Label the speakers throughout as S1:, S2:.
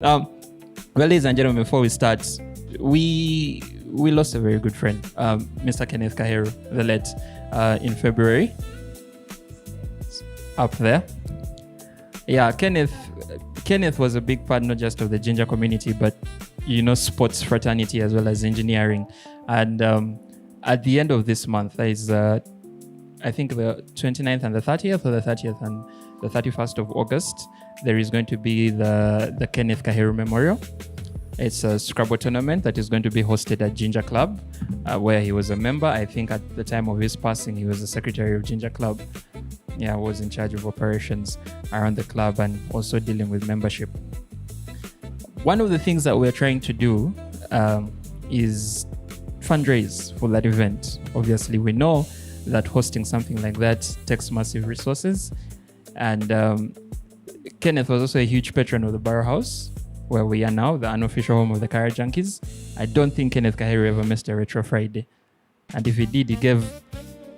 S1: Well, ladies and gentlemen, before we start, we lost a very good friend, Mr. Kenneth Kaheru, the late, in February. Up there. Yeah, Kenneth was a big part not just of the ginger community, but sports fraternity as well as engineering. And at the end of this month, there is I think the 29th and the 30th, or the 30th and the 31st of August, there is going to be the Kenneth Kaheru Memorial. It's a Scrabble tournament that is going to be hosted at Ginger Club, where he was a member. I think at the time of his passing, he was the secretary of Ginger Club. Yeah, was in charge of operations around the club and also dealing with membership. One of the things that we're trying to do is fundraise for that event. Obviously, we know that hosting something like that takes massive resources. And Kenneth was also a huge patron of the Barrow House, where we are now, the unofficial home of the Kara Junkies. I don't think Kenneth Kaheru ever missed a Retro Friday. And if he did, he gave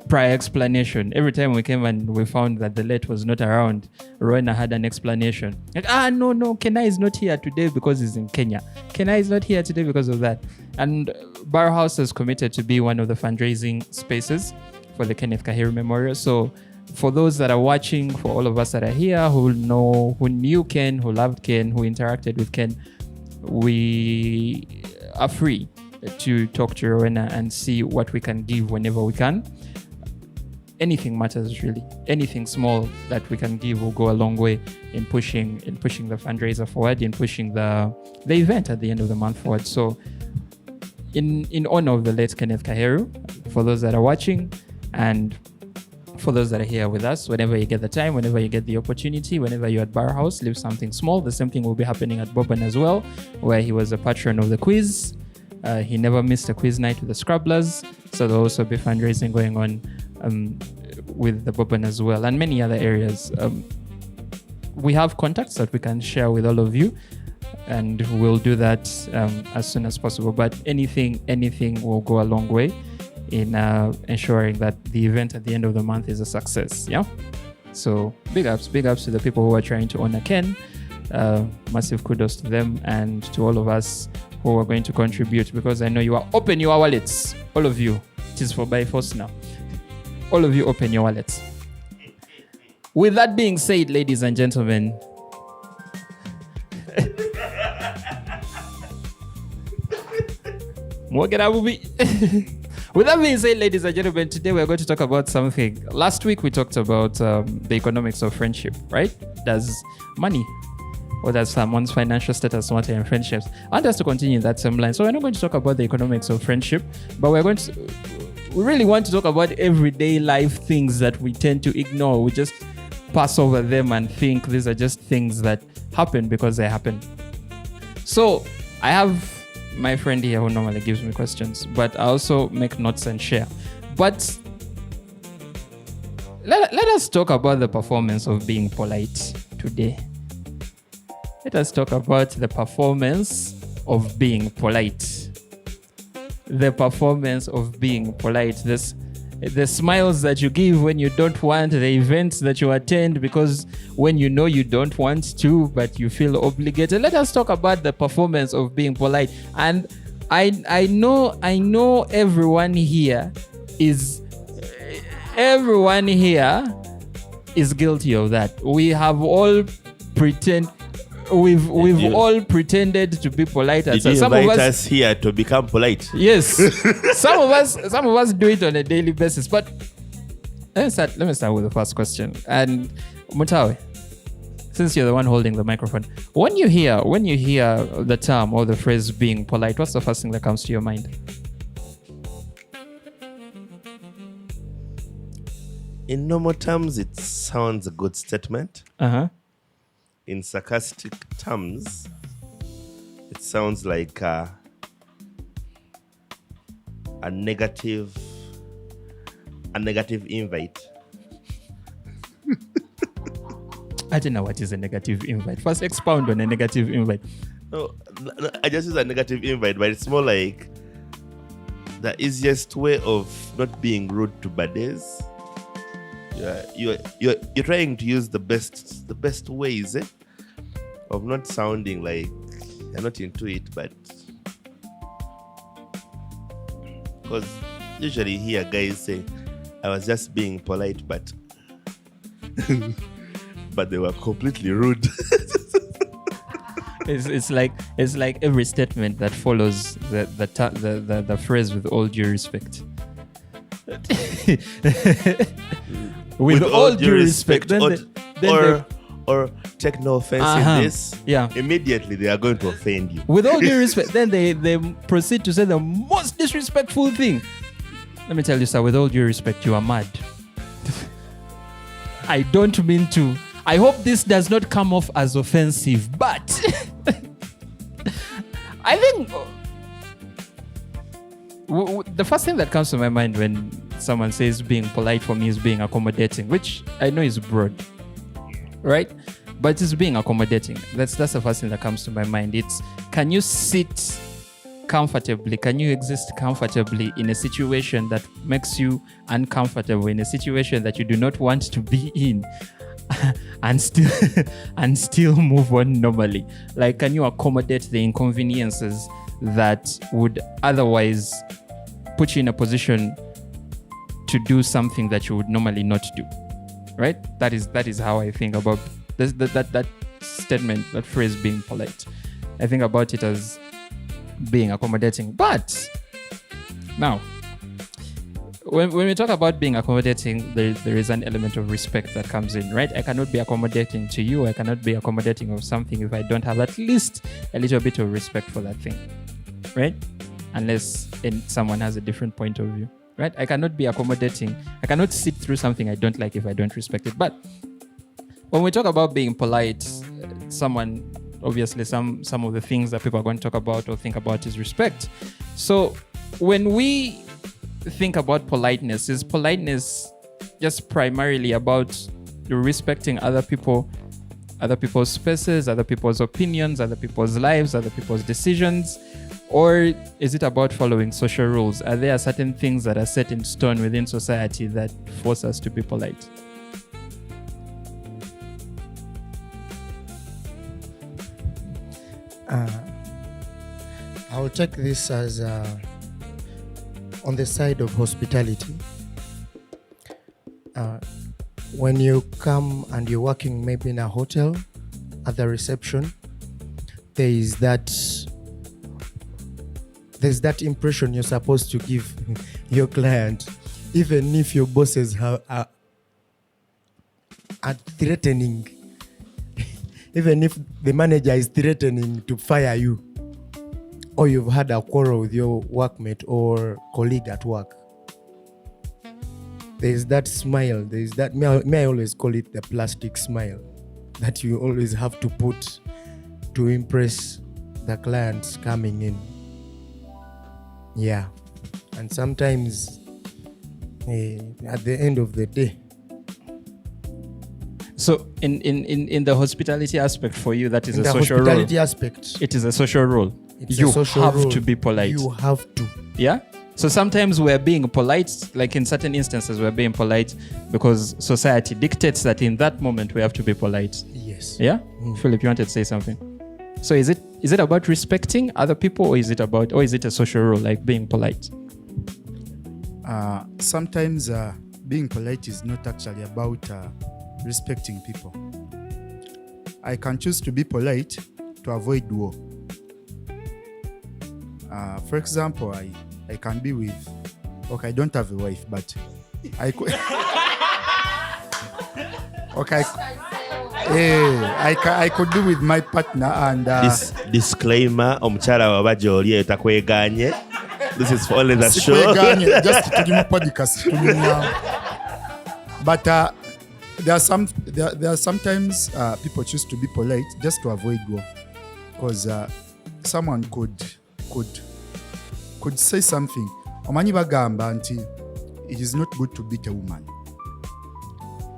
S1: prior explanation. Every time we came and we found that the late was not around, Rowena had an explanation. Like, no, Kenai is not here today because he's in Kenya. Kenai is not here today because of that. And Barrow House is committed to be one of the fundraising spaces for the Kenneth Kaheru Memorial. So for those that are watching, for all of us that are here, who knew Ken, who loved Ken, who interacted with Ken, we are free to talk to Rowena and see what we can give whenever we can. Anything matters, really. Anything small that we can give will go a long way in pushing the fundraiser forward, in pushing the event at the end of the month forward. So in honor of the late Kenneth Kaheru, for those that are watching and for those that are here with us, whenever you get the time, whenever you get the opportunity, whenever you're at Barrow House, leave something small. The same thing will be happening at Boban as well, where he was a patron of the quiz. He never missed a quiz night with the Scrabblers. So there'll also be fundraising going on with the Boban as well, and many other areas. We have contacts that we can share with all of you, and we'll do that as soon as possible. But anything will go a long way in ensuring that the event at the end of the month is a success. Yeah. So big ups to the people who are trying to honor Ken. Massive kudos to them and to all of us who are going to contribute, because I know you are open your wallets. All of you. It is for by force now. All of you open your wallets. With that being said, ladies and gentlemen, with that being said, ladies and gentlemen, today we're going to talk about something. Last week we talked about the economics of friendship, right? Does money or does someone's financial status matter in friendships? I want us to continue in that same line. So we're not going to talk about the economics of friendship, but we really want to talk about everyday life things that we tend to ignore. We just pass over them and think these are just things that happen because they happen. So I have my friend here who normally gives me questions, but I also make notes and share. But let us talk about the performance of being polite today. Let us talk about the performance of being polite. The performance of being polite. The smiles that you give when you don't want, the events that you attend because when you know you don't want to, but you feel obligated. Let us talk about the performance of being polite. And I know everyone here is guilty of that. We have all We've all pretended to be polite.
S2: Did you invite us here to become polite?
S1: Yes. Some of us do it on a daily basis. But let me start with the first question. And Mutawe, since you're the one holding the microphone, when you hear the term or the phrase being polite, what's the first thing that comes to your mind?
S2: In normal terms, it sounds a good statement. In sarcastic terms, it sounds like a negative invite.
S1: I don't know what is a negative invite. First, expound on a negative invite.
S2: No, I just use a negative invite, but it's more like the easiest way of not being rude to buddies. You're trying to use the best ways of not sounding like you're not into it, but because usually hear guys say, I was just being polite, but but they were completely rude.
S1: It's like every statement that follows the phrase "with all due respect." with all due respect,
S2: or take no offense in this.
S1: Yeah.
S2: Immediately they are going to offend you.
S1: With all due respect, then they proceed to say the most disrespectful thing. Let me tell you, sir, with all due respect, you are mad. I don't mean to. I hope this does not come off as offensive, but I think the first thing that comes to my mind when someone says being polite for me is being accommodating, which I know is broad, right? But it's being accommodating. That's the first thing that comes to my mind. It's, can you sit comfortably? Can you exist comfortably in a situation that makes you uncomfortable, in a situation that you do not want to be in, and still move on normally? Like, can you accommodate the inconveniences that would otherwise put you in a position to do something that you would normally not do? Right? That is how I think about that statement, that phrase, being polite. I think about it as being accommodating. But now, when we talk about being accommodating, there is an element of respect that comes in, right? I cannot be accommodating to you. I cannot be accommodating of something if I don't have at least a little bit of respect for that thing, right? Unless someone has a different point of view, right? I cannot be accommodating. I cannot sit through something I don't like if I don't respect it. But when we talk about being polite, obviously some of the things that people are going to talk about or think about is respect. So when we think about politeness, is politeness just primarily about respecting other people, other people's spaces, other people's opinions, other people's lives, other people's decisions? Or is it about following social rules? Are there certain things that are set in stone within society that force us to be polite?
S3: I'll take this as on the side of hospitality. When you come and you're working maybe in a hotel, at the reception, there's that impression you're supposed to give your client, even if your bosses are threatening, even if the manager is threatening to fire you, or you've had a quarrel with your workmate or colleague at work. There's that smile, there's that, may I always call it the plastic smile, that you always have to put to impress the clients coming in. Yeah. And sometimes at the end of the day.
S1: So in the hospitality aspect for you, that is a social role.
S3: In the hospitality aspect.
S1: It is a social role. You have to be polite.
S3: You have to.
S1: Yeah? So sometimes we're being polite, like in certain instances we're being polite because society dictates that in that moment we have to be polite.
S3: Yes.
S1: Yeah? Philip, you wanted to say something? So is it about respecting other people, or is it a social role, like being polite?
S4: Sometimes being polite is not actually about respecting people. I can choose to be polite to avoid war. For example, I can be with, okay, I don't have a wife, but I could. Okay, I could be with my partner and.
S2: Disclaimer: omukyala wa bajoli etakweganye. This is for only the show.
S4: Just to give podcast. But there are sometimes people choose to be polite just to avoid war, because someone could say something. Omanyi bagamba nti it is not good to beat a woman.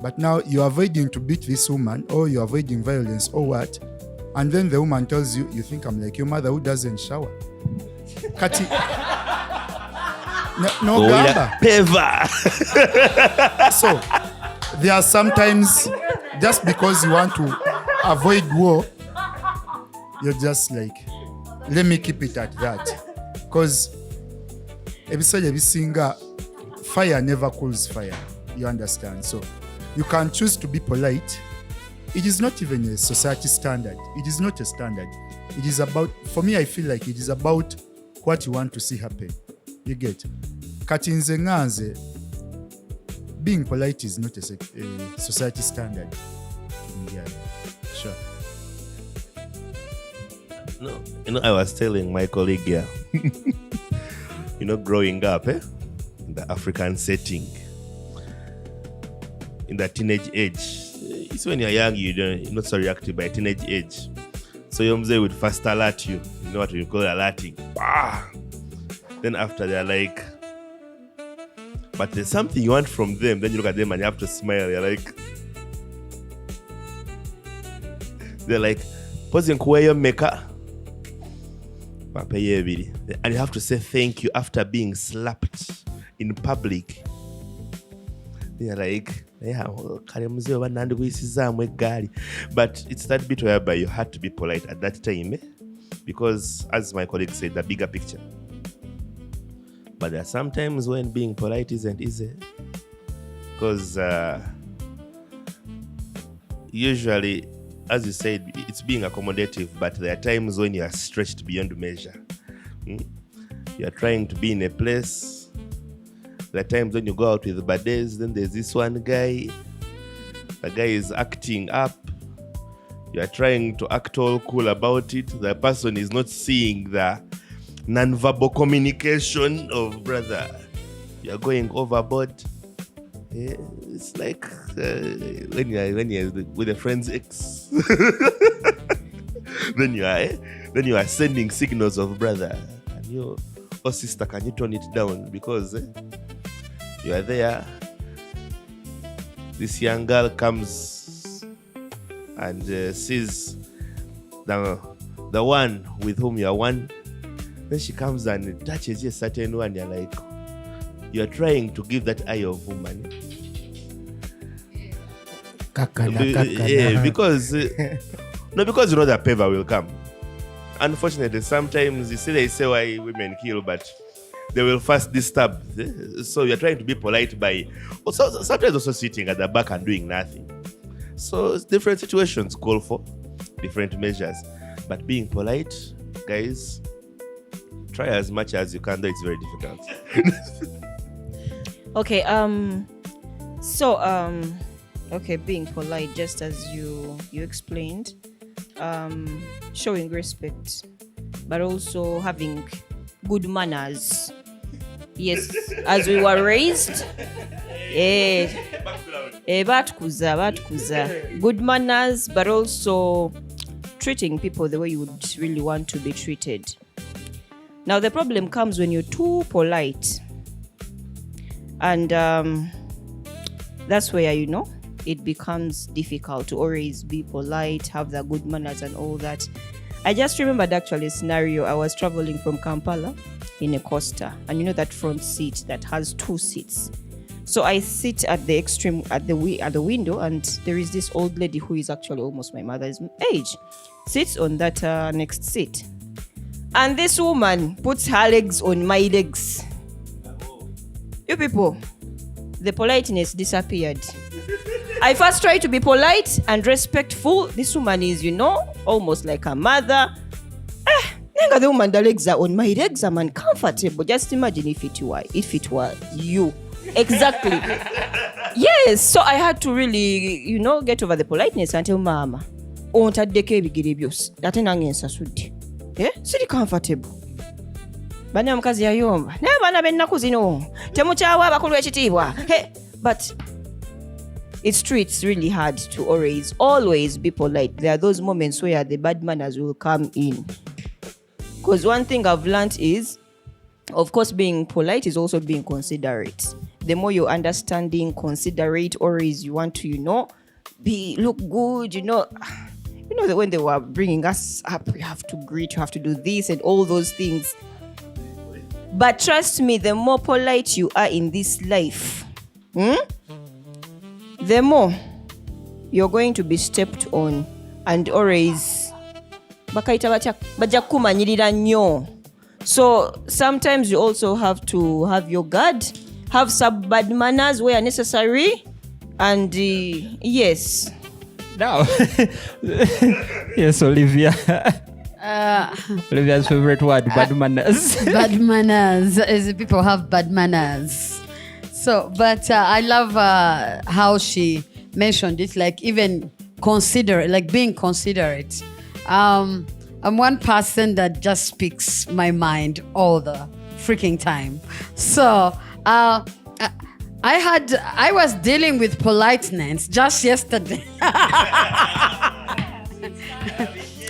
S4: But now you're avoiding to beat this woman, or you're avoiding violence, or what? And then the woman tells you, you think I'm like your mother who doesn't shower. Kati. No gamba.
S2: Peva.
S4: So there are sometimes, just because you want to avoid war, you're just like, let me keep it at that. Because episode ebisinga, fire never cools fire. You understand? So you can choose to be polite. It is not even a society standard. It is not a standard. It is about, for me, I feel like it is about what you want to see happen. You get? Kati nze nganze, being polite is not a society standard. Yeah, sure.
S2: No, I was telling my colleague here, growing up, in the African setting, in the teenage age, it's when you're young, you're not so reactive by teenage age. So your mzee would first alert you. You know what we call alerting. Ah! Then after they're like, but there's something you want from them. Then you look at them and you have to smile. You're like, they're like, posing your maker. And you have to say thank you after being slapped in public. They're like, but it's that bit whereby you had to be polite at that time, because as my colleague said, the bigger picture. But there are some times when being polite isn't easy, because usually, as you said, it's being accommodative, but there are times when you are stretched beyond measure. You are trying to be in a place. There are times when you go out with buddies, then there's this one guy. The guy is acting up. You are trying to act all cool about it. The person is not seeing the non-verbal communication of brother. You are going overboard. Yeah, it's like when you're with a friend's ex. then you are sending signals of brother. And you, oh sister, can you tone it down? Because you are there. This young girl comes and sees the one with whom you are one. Then she comes and touches a certain one. You're like, you're trying to give that eye of woman. Yeah, because because you know that paver will come. Unfortunately, sometimes they say why women kill, but they will first disturb. So you're trying to be polite by also sometimes also sitting at the back and doing nothing. So different situations call for different measures. But being polite, guys, try as much as you can, though it's very difficult.
S5: Okay, okay, being polite, just as you explained, showing respect, but also having good manners. Yes, as we were raised, batukuza. Good manners, but also treating people the way you would really want to be treated. Now, the problem comes when you're too polite. And that's where, it becomes difficult to always be polite, have the good manners and all that. I just remembered actually a scenario. I was traveling from Kampala in a coaster, and that front seat that has two seats. So I sit at the extreme, at the window, and there is this old lady who is actually almost my mother's age, sits on that next seat. And this woman puts her legs on my legs. You people, the politeness disappeared. I first tried to be polite and respectful. This woman is, almost like a mother. The woman, the legs are on my legs. I'm uncomfortable. Just imagine if it were you. Exactly. Yes. So I had to really, get over the politeness and tell Mama, siri comfortable. Bana mukazi yayomba. Na bana bennaku zino. Temukyawa abakulu ekitiibwa. But it's true, it's really hard to always be polite. There are those moments where the bad manners will come in. Because one thing I've learned is, of course, being polite is also being considerate. The more you're understanding, considerate, always you want to, look good, when they were bringing us up, you have to greet, you have to do this and all those things. But trust me, the more polite you are in this life, the more you're going to be stepped on and always bakaita batya bajja kumanyirira nnyo. So sometimes you also have to have your guard, have some bad manners where necessary, and yes.
S1: Now, yes, Olivia. Olivia's favorite word, bad manners.
S6: Bad manners is people have bad manners. So, but I love how she mentioned it, like even considerate, like being considerate. I'm one person that just speaks my mind all the freaking time. So I was dealing with politeness just yesterday.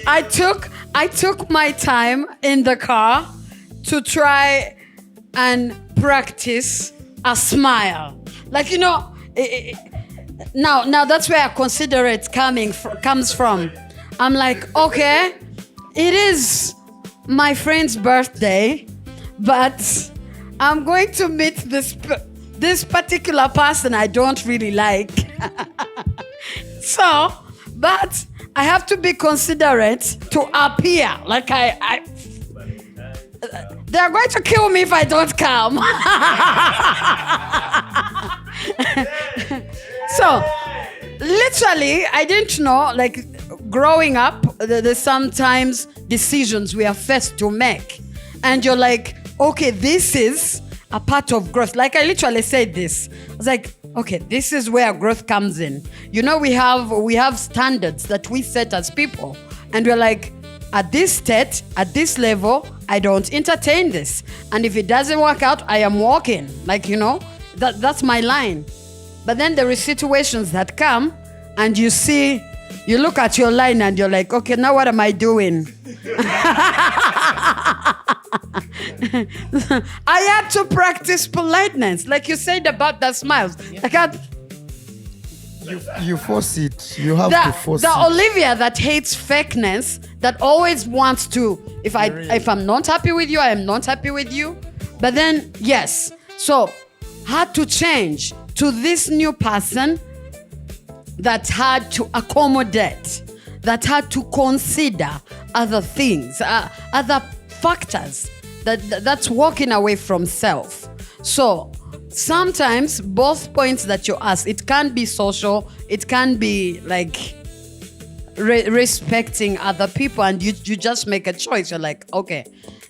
S6: I took my time in the car to try and practice a smile. Like, you know, now that's where considerate comes from. I'm like, okay, it is my friend's birthday, but I'm going to meet this particular person I don't really like. So, but I have to be considerate to appear like they're going to kill me if I don't come. So, literally, I didn't know, like, growing up, there's sometimes decisions we are faced to make. And you're like, okay, this is a part of growth. Like, I literally said this. I was like, okay, this is where growth comes in. You know, we have standards that we set as people. And we're like, at this state, at this level, I don't entertain this. And if it doesn't work out, I am walking. Like, you know, that's my line. But then there are situations that come and you look at your line and you're like, okay, now what am I doing? I had to practice politeness. Like you said about the smiles. Like
S3: You force it. You have to force it.
S6: The Olivia that hates fakeness, that always wants to, if I'm not happy with you, I am not happy with you. But then, yes. So, had to change to this new person that had to accommodate, that had to consider other things, other factors, that's walking away from self. So sometimes both points that you ask, it can be social, it can be like respecting other people, and you just make a choice. You're like, okay,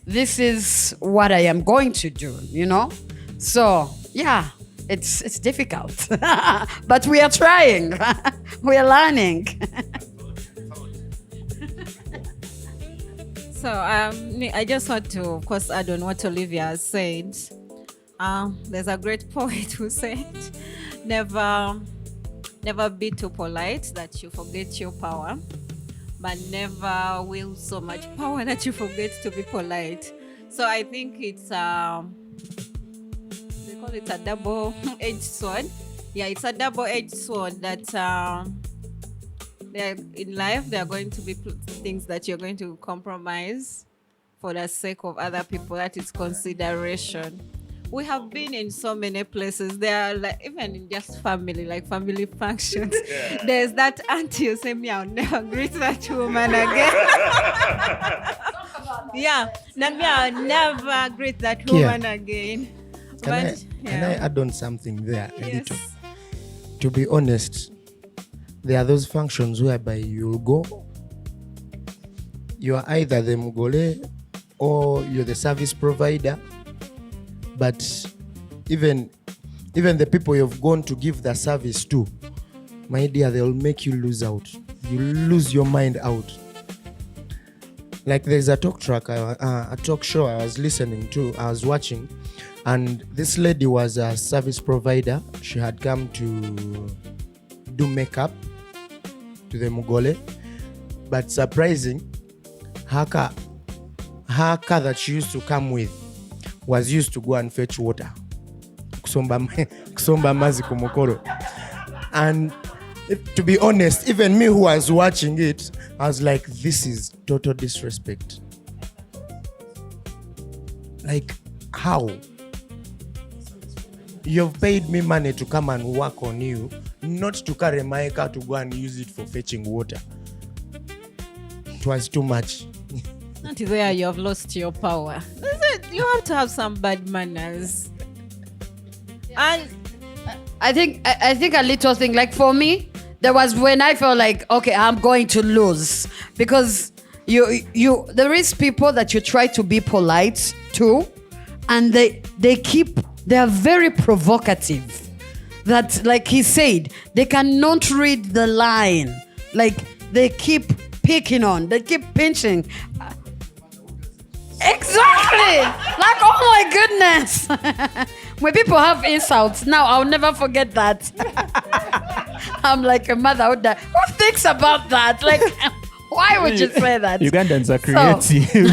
S6: this is what I am going to do, you know? So yeah, it's difficult, but we are trying. We are learning.
S7: So I just want to, of course, add on what Olivia has said. There's a great poet who said, never be too polite that you forget your power, but never will so much power that you forget to be polite. So I think it's they call it a double-edged sword. Yeah, it's a double-edged sword that in life there are going to be things that you're going to compromise for the sake of other people. That is consideration. We have been in so many places. There are, like, even in just family, like family functions. Yeah. There's that auntie who say, me, I'll never greet that woman again. Yeah, me, I'll never greet that woman again.
S3: Can I add on something there a little? To be honest, there are those functions whereby you'll go, you are either the Mugole or you're the service provider. But even the people you've gone to give the service to, my dear, they'll make you lose out. You lose your mind out. Like there's a TalkTrack, a talk show I was listening to, I was watching, and this lady was a service provider. She had come to do makeup to the Mugole, but surprising, her car that she used to come with was used to go and fetch water. Kusomba mazi kumukoro. And to be honest, even me who was watching it, I was like, this is total disrespect. Like, how? You've paid me money to come and work on you, not to carry my car to go and use it for fetching water. it was too much.
S7: That is where you have lost your power. You have to have some bad manners. And
S6: I think a little thing, like for me, there was when I felt like, okay, I'm going to lose, because there is people that you try to be polite to, and they're very provocative. That, like he said, they cannot read the line. Like they keep picking on, they keep pinching. Exactly. Like, oh my goodness. When people have insults, now I'll never forget that. I'm like, a mother would die. Who thinks about that? Like, why would you say that?
S1: Ugandans are creative.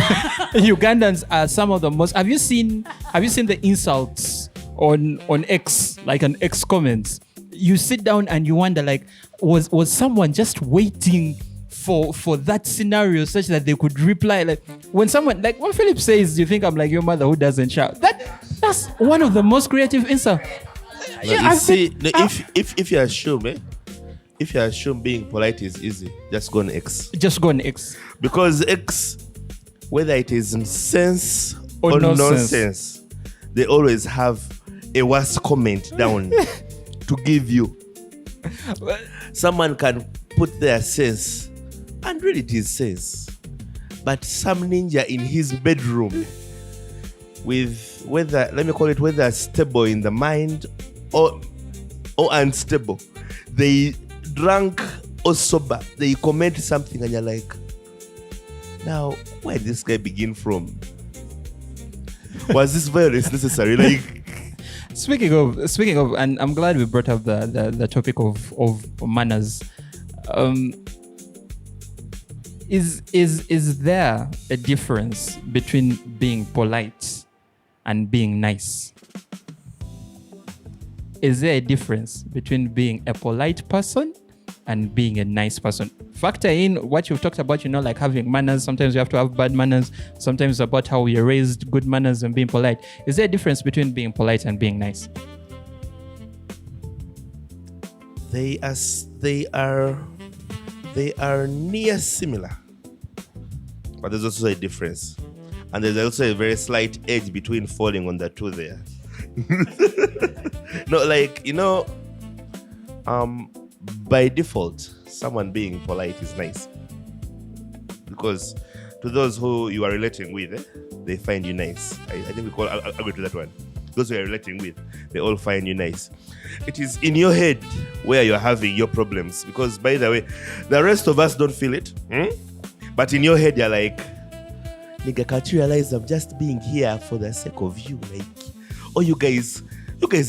S1: Ugandans are some of the most. Have you seen the insults on X, like on X comments? You sit down and you wonder, like, was someone just waiting for that scenario such that they could reply? Like when Philip says, "You think I'm like your mother who doesn't shout?" That's one of the most creative insults.
S2: If you assume, if you assume being polite is easy, just go on X.
S1: Just go on X.
S2: Because X, whether it is in sense or nonsense, they always have a worse comment down to give you. Someone can put their sense, and really it is sense, but some ninja in his bedroom with whether stable in the mind or unstable, they drunk or sober, they comment something and you're like, now where did this guy begin from? Was this violence necessary? Like,
S1: speaking of, and I'm glad we brought up the topic of manners. Is there a difference between being polite and being nice? Is there a difference between being a polite person and being a nice person? Factor in what you've talked about, like having manners. Sometimes you have to have bad manners. Sometimes it's about how you're raised, good manners and being polite. Is there a difference between being polite and being nice?
S2: They are near similar, but there's also a difference, and there's also a very slight edge between falling on the two there. No, like, by default, someone being polite is nice, because to those who you are relating with, they find you nice. I think I'll agree to that one. Those who you are relating with, they all find you nice. It is in your head where you're having your problems, because, by the way, the rest of us don't feel it. But in your head, you're like, nigga, can't you realize I'm just being here for the sake of you? Like, oh, you guys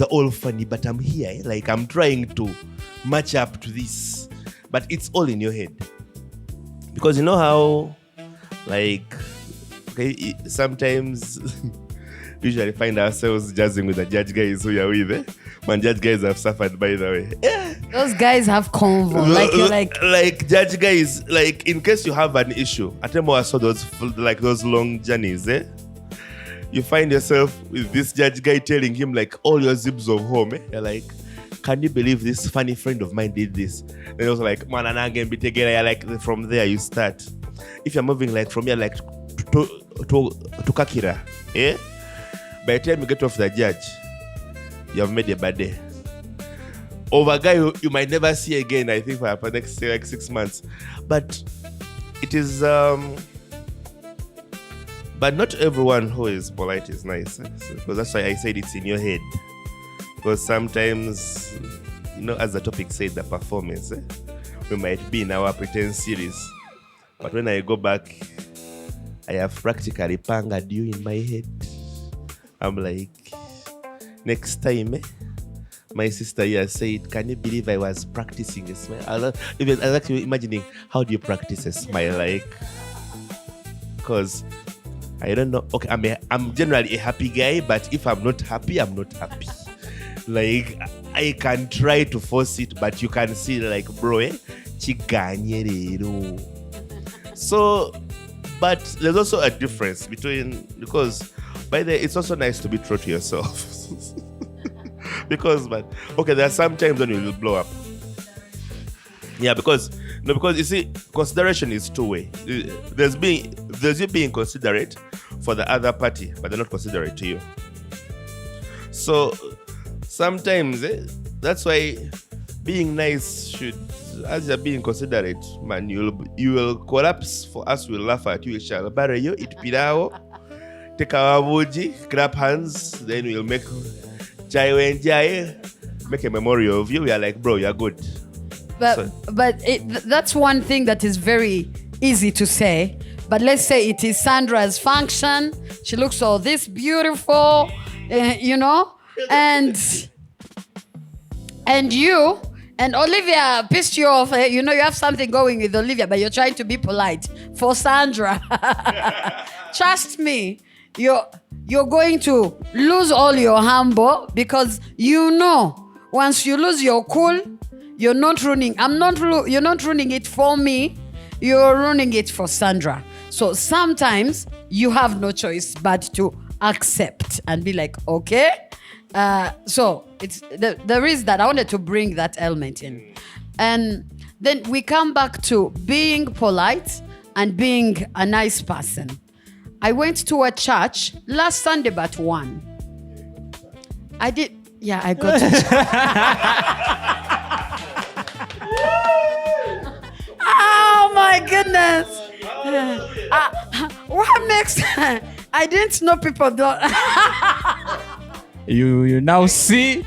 S2: are all funny, but I'm here. Like, I'm trying to match up to this. But it's all in your head. Because you know how, like, okay, sometimes usually find ourselves jazzing with the judge guys who you're with. Man, judge guys have suffered, by the way. Yeah.
S6: Those guys have convo. Like, you're
S2: like judge guys, like, in case you have an issue, I tell you, I saw those long journeys, you find yourself with this judge guy telling him, like, all your zips of home, You're like, can you believe this funny friend of mine did this? And it was like, man, and I can be together. Like, from there you start. If you're moving, like, from here, like, to Kakira, by the time you get off the judge, you have made a bad day. Over a guy you might never see again, I think, for the next, like, 6 months. But it is, but not everyone who is polite is nice. Because that's why I said it's in your head. Because sometimes, as the topic said, the performance, we might be in our pretend series. But when I go back, I have practically pangered you in my head. I'm like, next time, my sister here said, can you believe I was practicing a smile? I was actually imagining, how do you practice a smile? Like, because I don't know. Okay, I'm generally a happy guy, but if I'm not happy, I'm not happy. Like, I can try to force it, but you can see, like, bro, chiganye rero. So, but there's also a difference between, because, by the way, it's also nice to be true to yourself. Because, but, okay, there are some times when you will blow up. Yeah, because No, because you see, consideration is two-way. There's you being considerate for the other party, but they're not considerate to you. So sometimes that's why being nice should, as you're being considerate, man, you will collapse for us. We'll laugh at you. Shall bury you, eat pilao, take our woji, grab hands, then we'll make chai wenjai, make a memorial of you. We are like, bro, you're good.
S6: But that's one thing that is very easy to say. But let's say it is Sandra's function. She looks all this beautiful, and you and Olivia pissed you off. You have something going with Olivia, but you're trying to be polite for Sandra. Trust me, you're going to lose all your humble, because once you lose your cool, you're not ruining. You're not ruining it for me. You're ruining it for Sandra. So sometimes you have no choice but to accept and be like, okay. So there is that. I wanted to bring that element in. And then we come back to being polite and being a nice person. I went to a church last Sunday but one. I got to Oh my goodness. What makes I didn't know people don't
S1: You now see.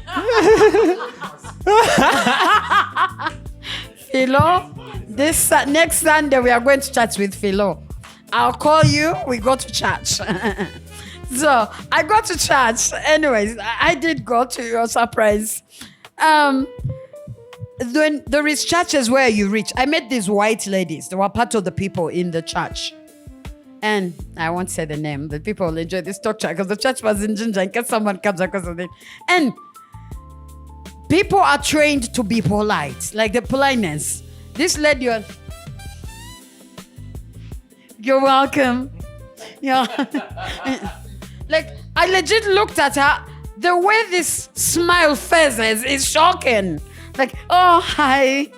S6: Philo, this next Sunday we are going to church with Philo. I'll call you, we go to church. So I go to church. Anyways, I did go, to your surprise. When there is churches where you reach. I met these white ladies. They were part of the people in the church. And I won't say the name, but people will enjoy this talk track because the church was in Ginger in case someone comes across it. And people are trained to be polite, like the politeness. This lady, you're welcome. Yeah. Like, I legit looked at her. The way this smile phases is shocking. Like, oh, hi.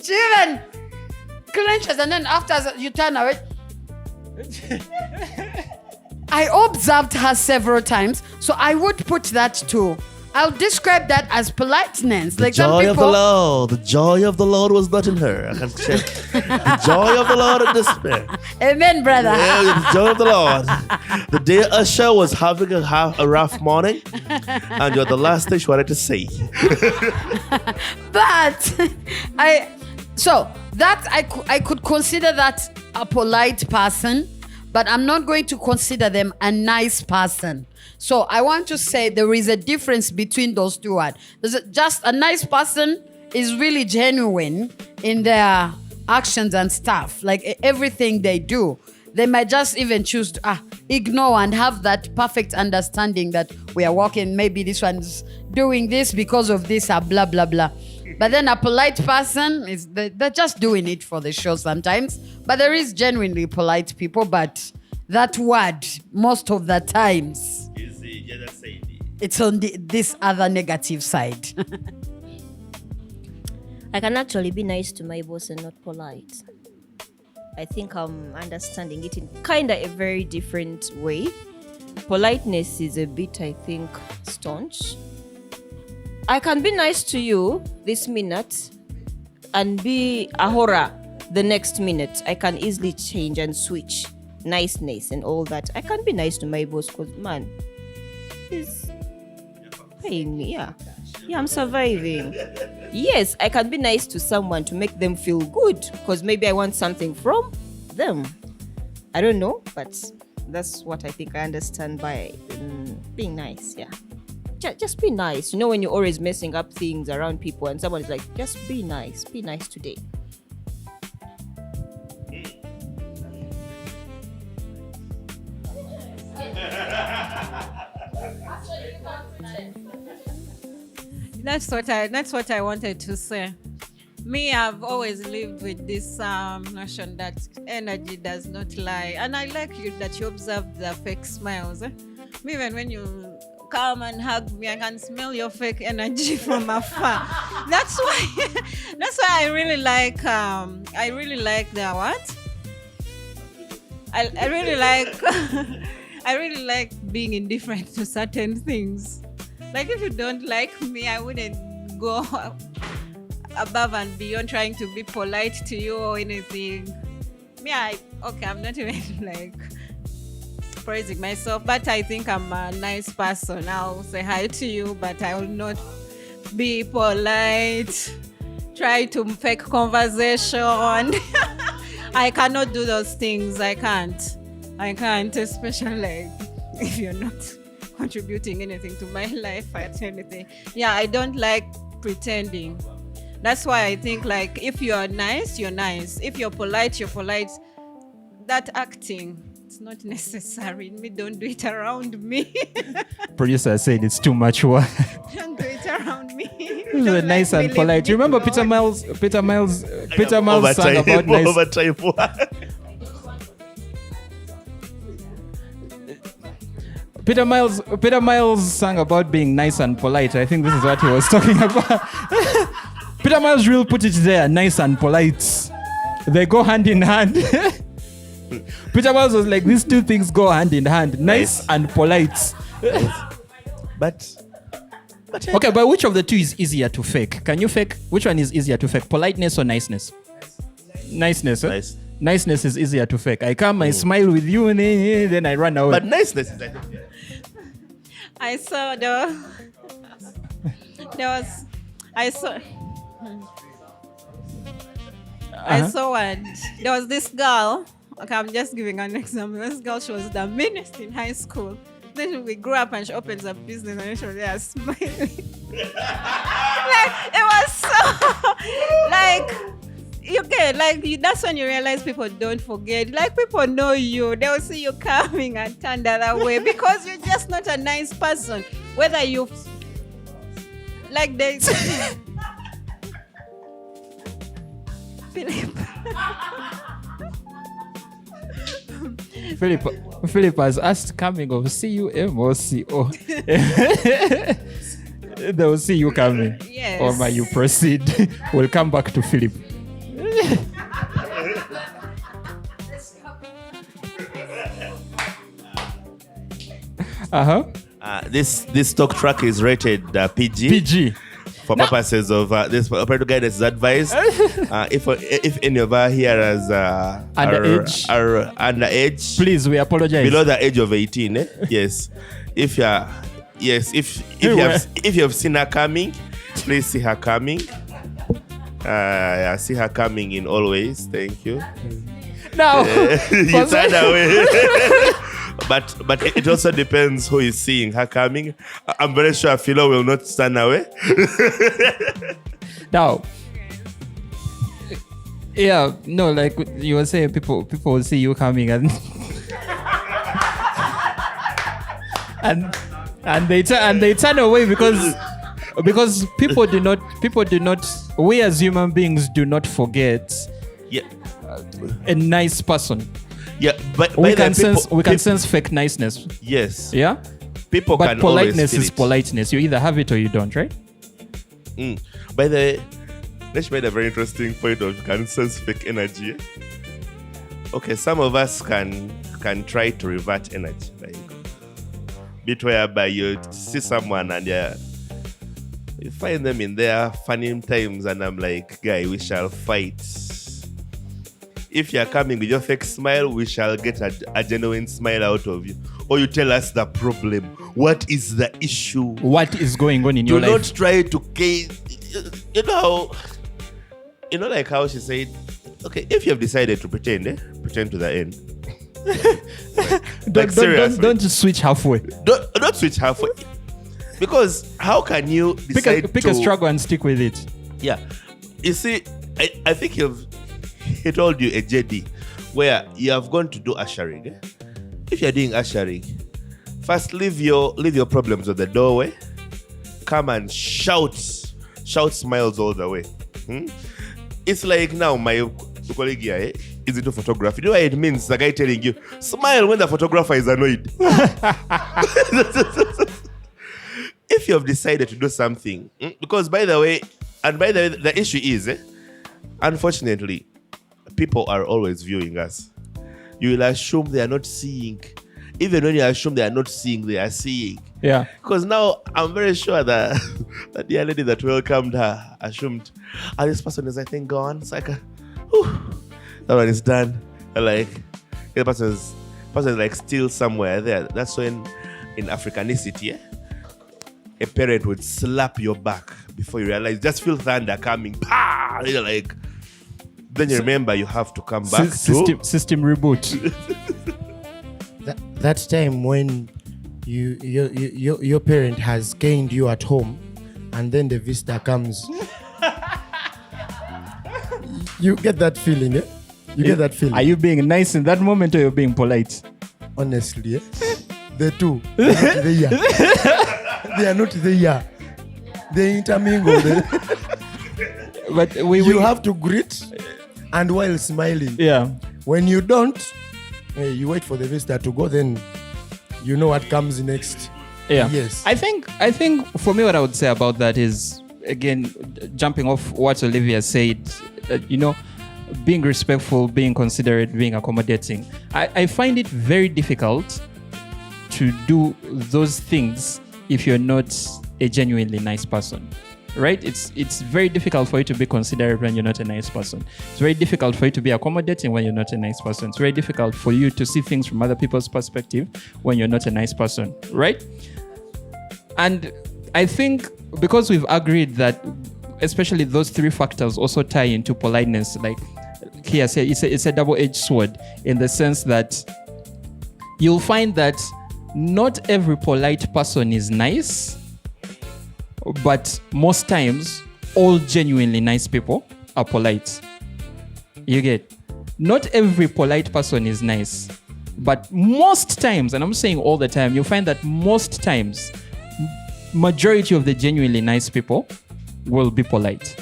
S6: She even clenches, and then after you turn away. I observed her several times, so I would put that too. I'll describe that as politeness.
S2: The
S6: like
S2: joy
S6: some people,
S2: of the Lord. The joy of the Lord was not in her. I can say the joy of the Lord in despair.
S6: Amen, brother.
S2: Yeah, the joy of the Lord. The day Usher was having a rough morning, and you're the last thing she wanted to say.
S6: But I could consider that a polite person, but I'm not going to consider them a nice person. So I want to say there is a difference between those two words. Just a nice person is really genuine in their actions and stuff, like everything they do. They might just even choose to ignore and have that perfect understanding that we are walking, maybe this one's doing this because of this, blah, blah, blah. But then a polite person, they're just doing it for the show sometimes. But there is genuinely polite people, but that word, most of the times, it's on this other negative side.
S5: I can actually be nice to my boss and not polite. I think I'm understanding it in kind of a very different way. Politeness is a bit, I think, staunch. I can be nice to you this minute and be a horror the next minute. I can easily change and switch niceness and all that. I can be nice to my boss because, man, he's paying me. Yeah, I'm surviving. Yes, I can be nice to someone to make them feel good because maybe I want something from them. I don't know, but that's what I think I understand by being nice. Yeah. Just be nice. You know, when you're always messing up things around people and someone is like, just be nice today.
S7: That's what I wanted to say. Me, I've always lived with this notion that energy does not lie. And I like you that you observe the fake smiles. Even when you come and hug me, I can smell your fake energy from afar. That's why. That's why I really like. I really like the what? I really like. I really like being indifferent to certain things. Like if you don't like me, I wouldn't go above and beyond trying to be polite to you or anything. I'm not even like praising myself, but I think I'm a nice person. I'll say hi to you, but I will not be polite, try to fake conversation. I cannot do those things. I can't, especially like if you're not contributing anything to my life at anything. Yeah, I don't like pretending. That's why I think like if you are nice, you're nice. If you're polite, you're polite. That acting, it's not necessary. Me, don't do it around me.
S1: Producer said it's too much work.
S7: Don't do it around me.
S1: They're nice and polite. You remember Peter Miles sang about nice.
S2: Overtime.
S1: Peter Miles sang about being nice and polite. I think this is what he was talking about. Peter Miles really put it there, nice and polite. They go hand in hand. Peter Miles was like, these two things go hand in hand, nice and polite.
S2: But
S1: Okay, but which of the two is easier to fake? Can you fake? Which one is easier to fake? Politeness or niceness? Niceness. Huh?
S2: Nice.
S1: Niceness is easier to fake. I come, I smile with you, and then I run away.
S2: But niceness is
S7: I saw I saw one. There was this girl. Okay, I'm just giving an example. This girl, she was the meanest in high school. Then we grew up and she opens a business and she was there smiling. Like, it was so, like, you get, like, that's when you realize people don't forget. Like, people know you. They will see you coming and turn the other way because you're just not a nice person. Whether you, like, they...
S1: Philip has asked coming of CUM or CO. They will see you coming.
S7: Yes.
S1: Or may you proceed. We'll come back to Philip.
S2: this TalkTrack is rated PG.
S1: PG.
S2: For purposes of this parental guidance is advised. If any of our hearers are underage,
S1: please, we apologize.
S2: Below the age of 18, yes. If you have seen her coming, please see her coming. See her coming in all ways. Thank you.
S1: Now,
S2: you turned away. But it also depends who is seeing her coming. I'm very sure Philo will not stand away.
S1: Now, yeah, no, like you were saying, people will see you coming and and they turn away because people do not. We as human beings do not forget.
S2: Yeah.
S1: A nice person.
S2: Yeah, but
S1: we can sense fake niceness.
S2: Yes.
S1: Yeah.
S2: But
S1: politeness is politeness. You either have it or you don't, right?
S2: By the way, Nesh made a very interesting point of you can sense fake energy. Okay, some of us can try to revert energy, like bit whereby you see someone and you find them in their funny times, and I'm like, guy, we shall fight. If you're coming with your fake smile, we shall get a genuine smile out of you. Or you tell us the problem. What is the issue?
S1: What is going on in your life?
S2: Do not try to like how she said, okay, if you have decided to pretend to the end.
S1: Don't just switch halfway.
S2: Don't switch halfway. Because how can you decide
S1: pick a struggle and stick with it?
S2: Yeah. You see, I think he told you a JD where you have gone to do ushering. If you're doing ushering, first leave your problems at the doorway. Come and shout smiles all the way. It's like now my colleague here is into photography. You know what it means? The guy telling you, smile when the photographer is annoyed. If you have decided to do something, because by the way, And by the way, the issue is, unfortunately, people are always viewing us. You will assume they are not seeing. Even when you assume they are not seeing, they are seeing.
S1: Yeah.
S2: Because now I'm very sure that the dear lady that welcomed her assumed, this person is, I think, gone. It's like, whew, that one is done. And like, the person is like still somewhere there. That's when, in Africanicity, a parent would slap your back before you realize, just feel thunder coming. Pah! You're like, then you remember you have to come back
S1: System reboot.
S3: That time when your parent has gained you at home, and then the visitor comes, you get that feeling, eh? You get that feeling.
S1: Are you being nice in that moment, or you're being polite?
S3: Honestly, eh? The two, they are not there. They are not there. They intermingle.
S1: But
S3: You have to greet, and while smiling.
S1: Yeah.
S3: When you don't, you wait for the visitor to go, then you know what comes next.
S1: Yeah.
S3: Yes.
S1: I think for me, what I would say about that is, again, jumping off what Olivia said, being respectful, being considerate, being accommodating. I find it very difficult to do those things if you're not a genuinely nice person. Right? It's very difficult for you to be considerate when you're not a nice person. It's very difficult for you to be accommodating when you're not a nice person. It's very difficult for you to see things from other people's perspective when you're not a nice person. Right? And I think because we've agreed that especially those three factors also tie into politeness, like here it's a double-edged sword, in the sense that you'll find that not every polite person is nice, but most times all genuinely nice people are polite. You get? Not every polite person is nice, but most times, and I'm saying all the time, you'll find that most times majority of the genuinely nice people will be polite.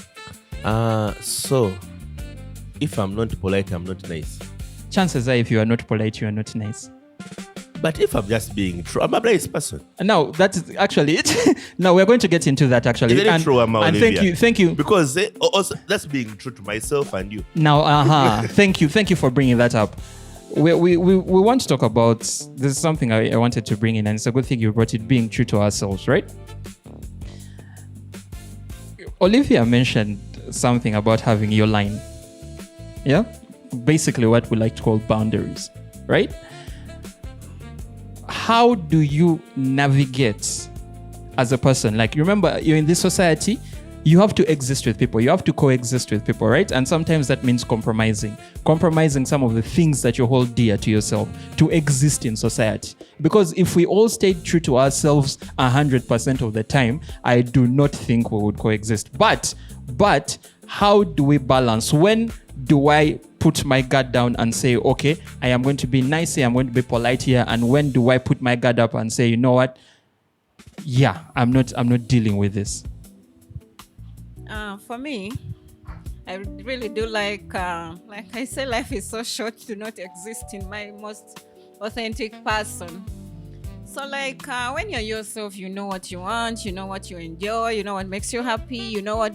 S2: So if I'm not polite, I'm not nice.
S1: Chances are, if you are not polite, you are not nice.
S2: But if I'm just being true, I'm a nice person.
S1: Now, that is actually it. Now, we're going to get into that, actually.
S2: Is it true,
S1: and
S2: Olivia?
S1: thank you.
S2: Because also, that's being true to myself and you.
S1: Now, thank you for bringing that up. We want to talk about, this is something I wanted to bring in, and it's a good thing you brought it, being true to ourselves, right? Olivia mentioned something about having your line. Yeah? Basically what we like to call boundaries, right? How do you navigate as a person? Like, remember, you're in this society, you have to exist with people, you have to coexist with people, right? And sometimes that means compromising some of the things that you hold dear to yourself to exist in society. Because if we all stayed true to ourselves 100% of the time, I do not think we would coexist. But how do we balance? When do I put my guard down and say, okay, I am going to be nice here, I'm going to be polite here? And when do I put my guard up and say, you know what? Yeah, I'm not dealing with this.
S7: For me, I really do like I say, life is so short to not exist in my most authentic person. So when you're yourself, you know what you want, you know what you enjoy, you know what makes you happy, you know what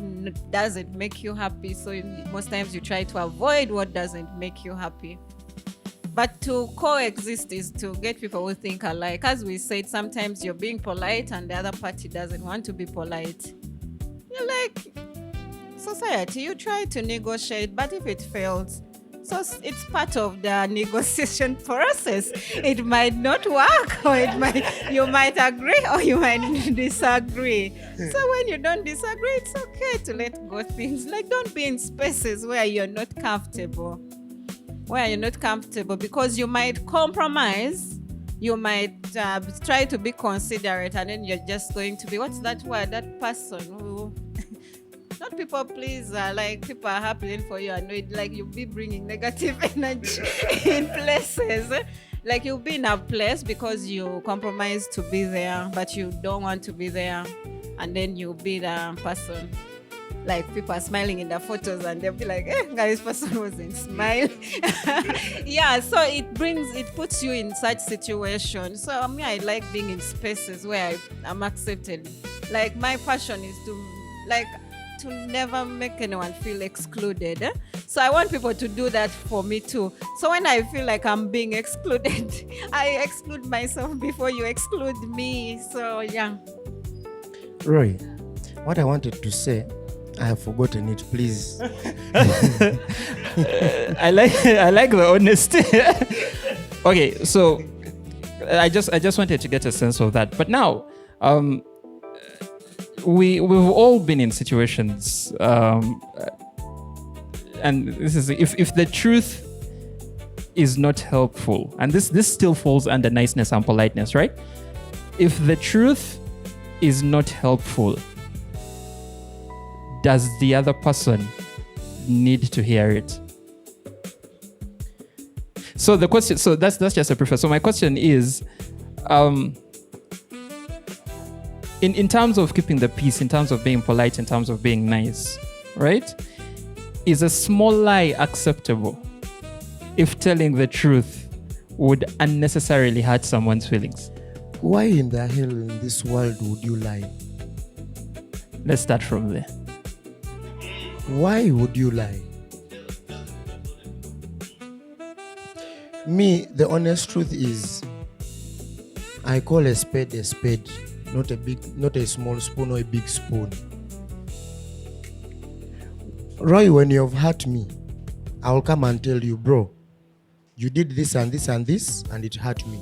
S7: doesn't make you happy. So most times you try to avoid what doesn't make you happy. But to coexist is to get people who think alike. As we said, sometimes you're being polite and the other party doesn't want to be polite. You're like, society, you try to negotiate, but if it fails, so it's part of the negotiation process. It might not work, or you might agree or you might disagree. So when you don't disagree, it's okay to let go things. Like, don't be in spaces where you're not comfortable. Because you might compromise, you might try to be considerate, and then you're just going to be, what's that word? That person who... Not people pleaser, like people are happening for you, annoyed, like you'll be bringing negative energy in places. Like you'll be in a place because you compromise to be there, but you don't want to be there. And then you'll be the person, like people are smiling in the photos and they'll be like, this person wasn't smiling. Yeah, so it puts you in such situations. So I like being in spaces where I'm accepted. Like my passion is to to never make anyone feel excluded. So I want people to do that for me too. So when I feel like I'm being excluded, I exclude myself before you exclude me. So yeah.
S3: Roy, what I wanted to say, I have forgotten it. Please.
S1: I like the honesty. Okay, so I just wanted to get a sense of that. But now, we've all been in situations, and this is if the truth is not helpful, and this still falls under niceness and politeness, right? If the truth is not helpful, does the other person need to hear it? So the question, so that's just a preface. So my question is, in terms of keeping the peace, in terms of being polite, in terms of being nice, right? Is a small lie acceptable if telling the truth would unnecessarily hurt someone's feelings?
S3: Why in the hell in this world would you lie?
S1: Let's start from there.
S3: Why would you lie? Me, the honest truth is, I call a spade, not a small spoon or a big spoon. Roy, when you have hurt me, I will come and tell you, bro, you did this and this and this, and it hurt me.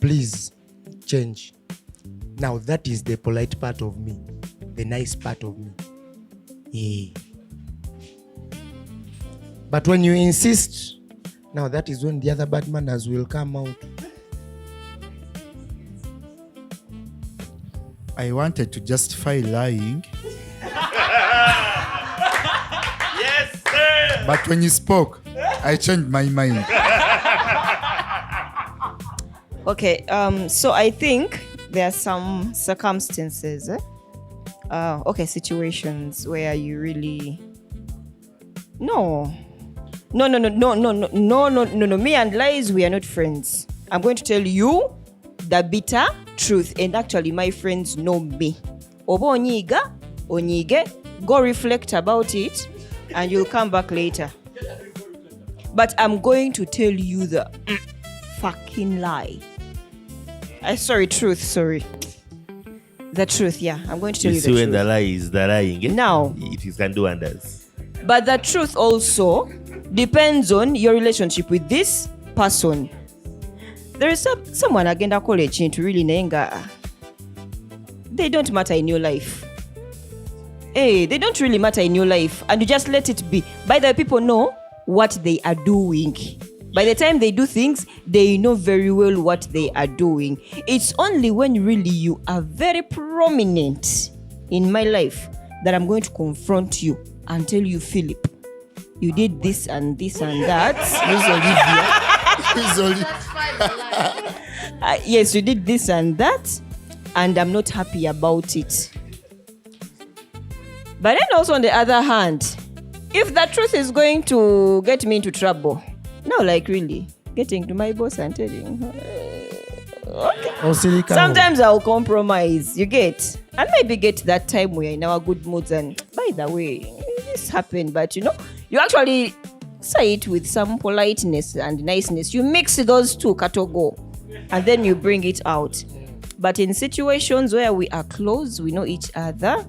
S3: Please change. Now that is the polite part of me, the nice part of me. Yeah. But when you insist, now that is when the other bad manners will come out.
S4: I wanted to justify lying.
S2: Yes, sir.
S4: But when you spoke, I changed my mind.
S5: Okay, so I think there are some circumstances, situations where you really no. Me and lies, we are not friends. I'm going to tell you the bitter truth, and actually my friends know me. Obo onyige, go reflect about it, and you'll come back later. But I'm going to tell you the fucking lie. Truth. The truth, yeah. I'm going to tell you the
S2: see when
S5: truth.
S2: the lie is the lying.
S5: Now.
S2: It can do wonders.
S5: But the truth also depends on your relationship with this person. There is someone agenda college into really nenga. They don't matter in your life. They don't really matter in your life, and you just let it be. By the way, people know what they are doing. By the time they do things, they know very well what they are doing. It's only when really you are very prominent in my life that I'm going to confront you and tell you, Philip, you did this and this and that. Yes, you did this and that, and I'm not happy about it. But then also on the other hand, if the truth is going to get me into trouble, no, like really, getting to my boss and telling her, okay. Sometimes I'll compromise, you get, and maybe get that time we're in our good moods, and by the way, this happened, but you actually say it with some politeness and niceness. You mix those two, katogo, and then you bring it out. But in situations where we are close, we know each other,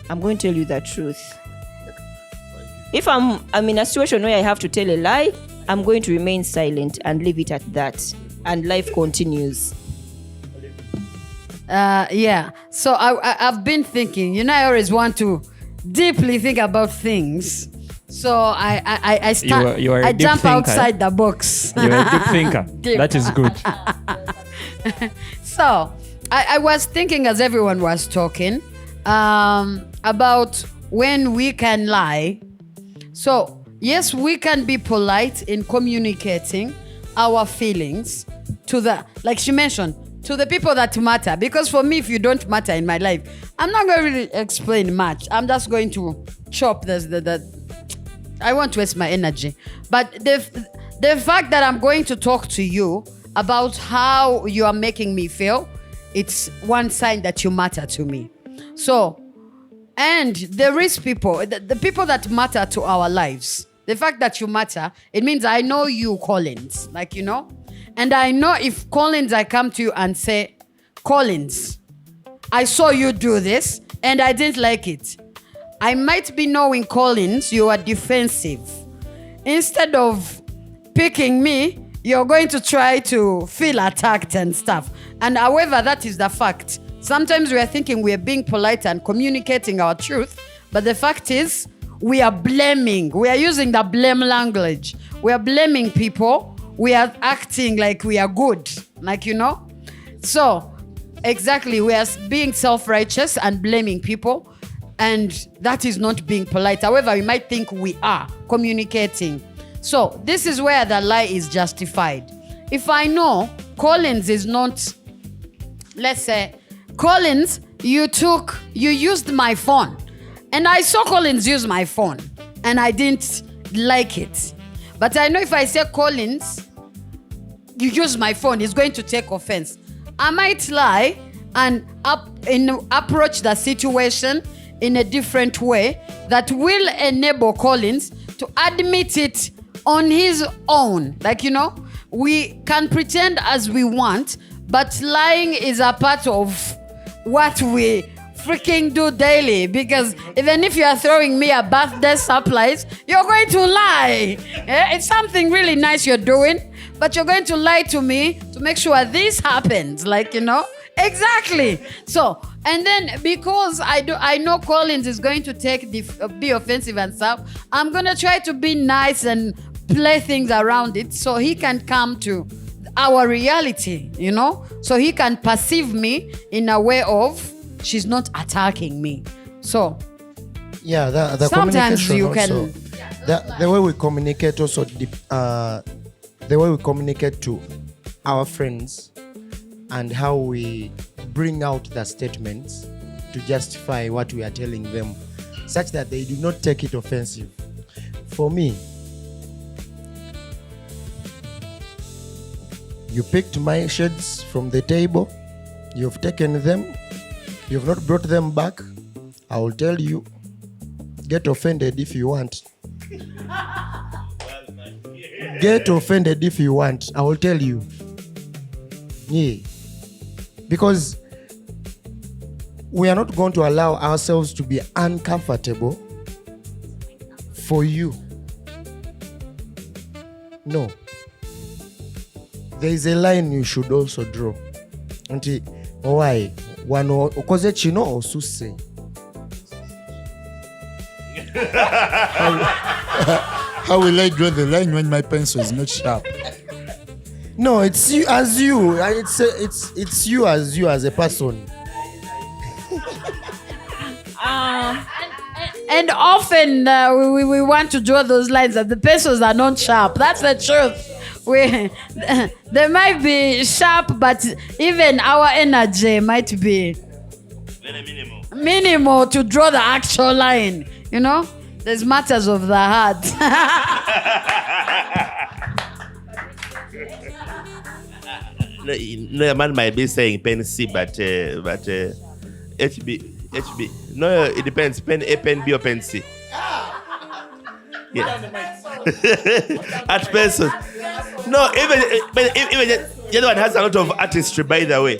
S5: I'm going to tell you the truth. If I'm in a situation where I have to tell a lie, I'm going to remain silent and leave it at that. And life continues.
S6: Yeah. So I've been thinking, I always want to deeply think about things. So I start.
S1: You are a
S6: I
S1: deep
S6: jump
S1: thinker.
S6: outside the box.
S1: You're a deep thinker. That is good.
S6: So I was thinking as everyone was talking about when we can lie. So yes, we can be polite in communicating our feelings to like she mentioned, to the people that matter. Because for me, if you don't matter in my life, I'm not going to really explain much. I'm just going to chop I won't waste my energy. But the fact that I'm going to talk to you about how you are making me feel, it's one sign that you matter to me. So And there is people, the people that matter to our lives. The fact that you matter, it means I know you, Collins, like, you know. And I know if Collins, I come to you and say, Collins, I saw you do this and I didn't like it. I might be knowing, Collins, you are defensive. Instead of picking me, you're going to try to feel attacked and stuff. And however, that is the fact. Sometimes we are thinking we are being polite and communicating our truth, but the fact is we are blaming. We are using the blame language. We are blaming people. We are acting like we are good, like, you know. So, exactly, we are being self-righteous and blaming people, and that is not being polite. However, we might think we are communicating. So, this is where the lie is justified. If I know Collins is not, let's say, Collins, you used my phone, and I saw Collins use my phone, and I didn't like it. But I know if I say, Collins, you use my phone, he's going to take offense. I might lie and approach the situation in a different way that will enable Collins to admit it on his own. Like, you know, we can pretend as we want, but lying is a part of what we freaking do daily, because even if you are throwing me a birthday surprise, you're going to lie. It's something really nice you're doing, but you're going to lie to me to make sure this happens, like, you know. Exactly. So, and then because I know Collins is going to be offensive and stuff, I'm going to try to be nice and play things around it so he can come to our reality, you know, so he can perceive me in a way of she's not attacking me. So
S3: yeah, the
S6: sometimes
S3: communication
S6: you
S3: also,
S6: can
S3: the way we communicate also, the way we communicate to our friends and how we bring out the statements to justify what we are telling them, such that they do not take it offensive. For me, you picked my shades from the table, you've taken them, you've not brought them back. I will tell you, get offended if you want. Get offended if you want. I will tell you. Yeah. Because we are not going to allow ourselves to be uncomfortable for you. No. There is a line you should also draw. Nti why wano okoze chino osuse.
S4: How will I draw the line when my pencil is not sharp?
S3: No, it's you as you. It's you as a person.
S6: and often we want to draw those lines that the pencils are not sharp. That's the truth. They might be sharp, but even our energy might be minimal to draw the actual line. You know, there's matters of the heart.
S2: No, a man might be saying pen C, but HB. No, it depends. Pen A, pen B, or pen C. Yeah. At pencils. No, even the other one has a lot of artistry, by the way.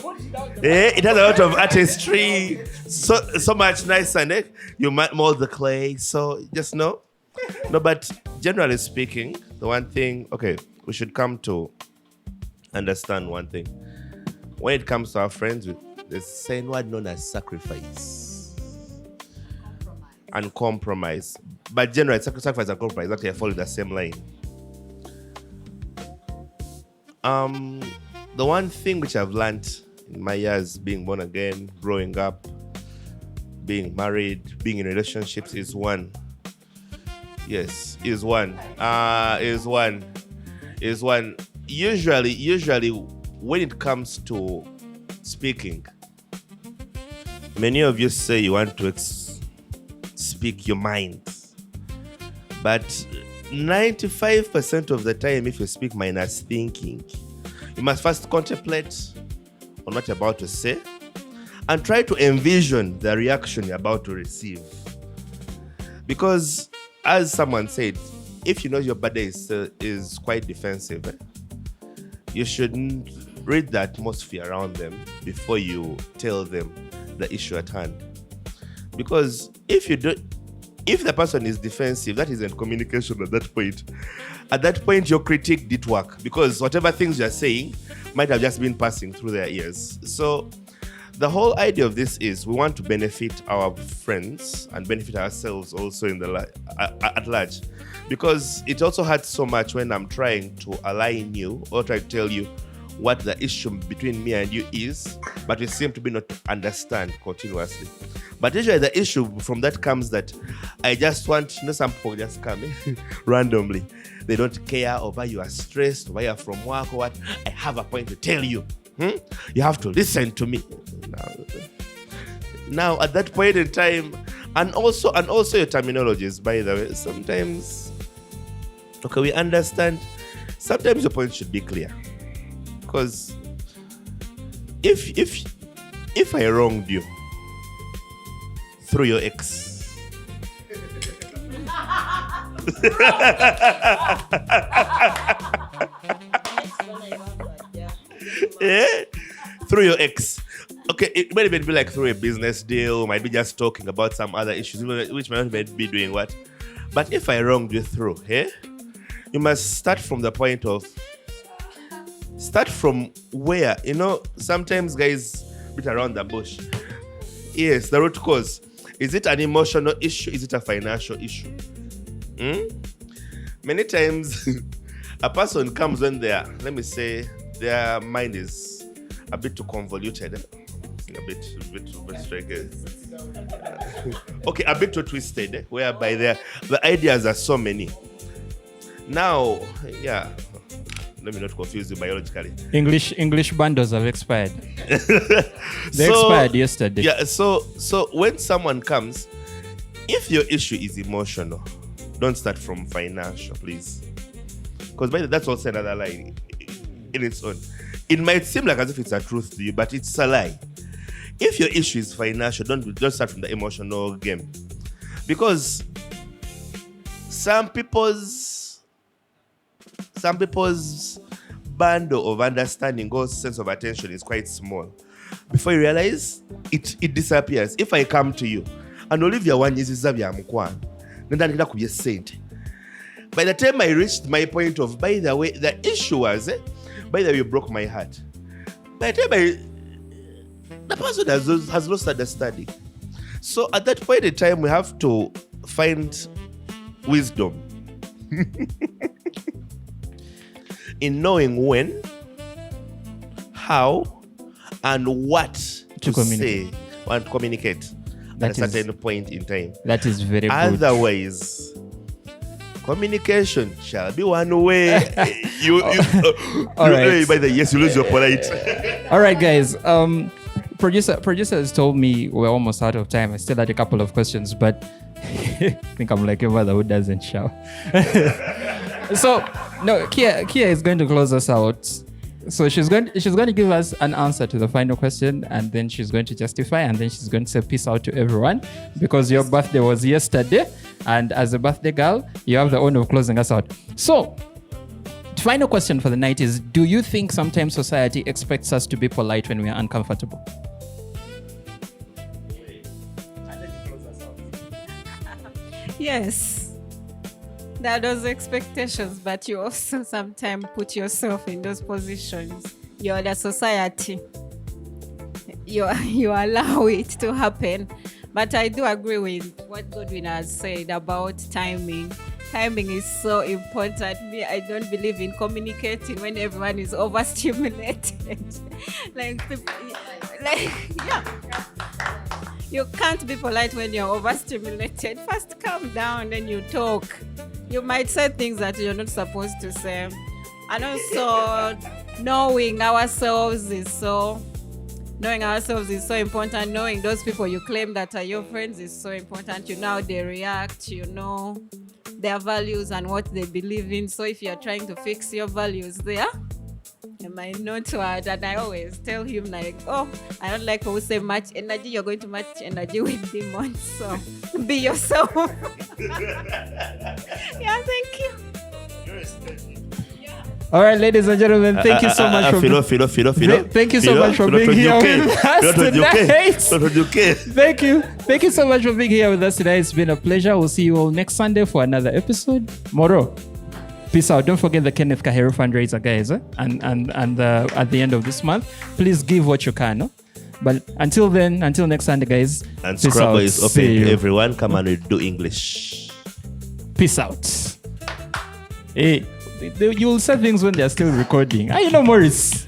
S2: It has a lot of artistry. So much nice, and you might mold the clay. So just know. No, but generally speaking, the one thing, okay, we should come to understand one thing. When it comes to our friends, there's a saying word known as sacrifice and compromise. But generally, sacrifice and compromise actually follow the same line. The one thing which I've learned in my years being born again, growing up, being married, being in relationships is one. Yes, is one. Usually, when it comes to speaking, many of you say you want to speak your mind, but 95% of the time, if you speak minus thinking, you must first contemplate on what you're about to say, and try to envision the reaction you're about to receive. Because, as someone said, if you know your body is quite defensive, you shouldn't read the atmosphere around them before you tell them the issue at hand. Because if the person is defensive, that isn't communication at that point. At that point, your critique didn't work, because whatever things you're saying might have just been passing through their ears. So the whole idea of this is we want to benefit our friends and benefit ourselves also at large. Because it also hurts so much when I'm trying to align you or try to tell you what the issue between me and you is, but we seem to be not to understand continuously. But usually the issue from that comes that I just want, some people just come randomly. They don't care over you are stressed, over you are from work or what. I have a point to tell you. You have to listen to me. Now at that point in time, and also your terminologies, by the way, sometimes, okay, we understand. Sometimes your point should be clear. Because if I wronged you through your ex, through your ex, okay, it might even be like through a business deal, might be just talking about some other issues, which might not be doing what. But if I wronged you through, you must start from the point of. Start from where, sometimes guys beat around the bush. Yes, the root cause. Is it an emotional issue? Is it a financial issue? Many times, a person comes when their mind is a bit too convoluted. A bit okay, a bit too twisted, whereby the ideas are so many. Now, let me not confuse you biologically.
S1: English bundles have expired. They expired yesterday.
S2: Yeah, so when someone comes, if your issue is emotional, don't start from financial, please. Because that's also another lie in its own. It might seem like as if it's a truth to you, but it's a lie. If your issue is financial, don't start from the emotional game. Because some people's bundle of understanding or sense of attention is quite small. Before you realize, it disappears. If I come to you and Olivia wanyiziza bya mukwana, nenda kubye sente. By the time I reached my point of, by the way, the issue was, by the way, you broke my heart. By the time the person has lost understanding. So at that point in time, we have to find wisdom in knowing when, how, and what to say and communicate at a certain point in time.
S1: That is very good.
S2: Otherwise, communication shall be one way.
S1: All right.
S2: By the yes, you lose your polite.
S1: All right, guys. Producer has told me we're almost out of time. I still had a couple of questions, but I think I'm like a mother who doesn't shout. So, no, Kia is going to close us out. So she's going to give us an answer to the final question, and then she's going to justify, and then she's going to say peace out to everyone, because your birthday was yesterday, and as a birthday girl, you have the honor of closing us out. So, final question for the night is: do you think sometimes society expects us to be polite when we are uncomfortable?
S7: Yes. There are those expectations, but you also sometimes put yourself in those positions. You're the society. You allow it to happen. But I do agree with what Godwin has said about timing. Timing is so important. Me, I don't believe in communicating when everyone is overstimulated. You can't be polite when you're overstimulated. First, calm down, then you talk. You might say things that you're not supposed to say. And also, knowing ourselves is so important. Knowing those people you claim that are your friends is so important. You know how they react, you know their values and what they believe in. So if you're trying to fix your values there, Am I not what? And I always tell him like, oh, I don't like who say much energy. You're going to match energy with demons. So be yourself. Yeah, thank you.
S1: All right, ladies and gentlemen, thank you so much for thank you so much for being here with us tonight. Thank you so much for being here with us today. It's been a pleasure. We'll see you all next Sunday for another episode. Moro, peace out. Don't forget the Kenneth Kahero fundraiser, guys. And at the end of this month, please give what you can. But until then, until next Sunday, guys.
S2: And
S1: peace
S2: Scrabble
S1: out.
S2: is open
S1: See
S2: to
S1: you.
S2: everyone. Come and do English.
S1: Peace out. Hey, you will say things when they're still recording. You know, Maurice.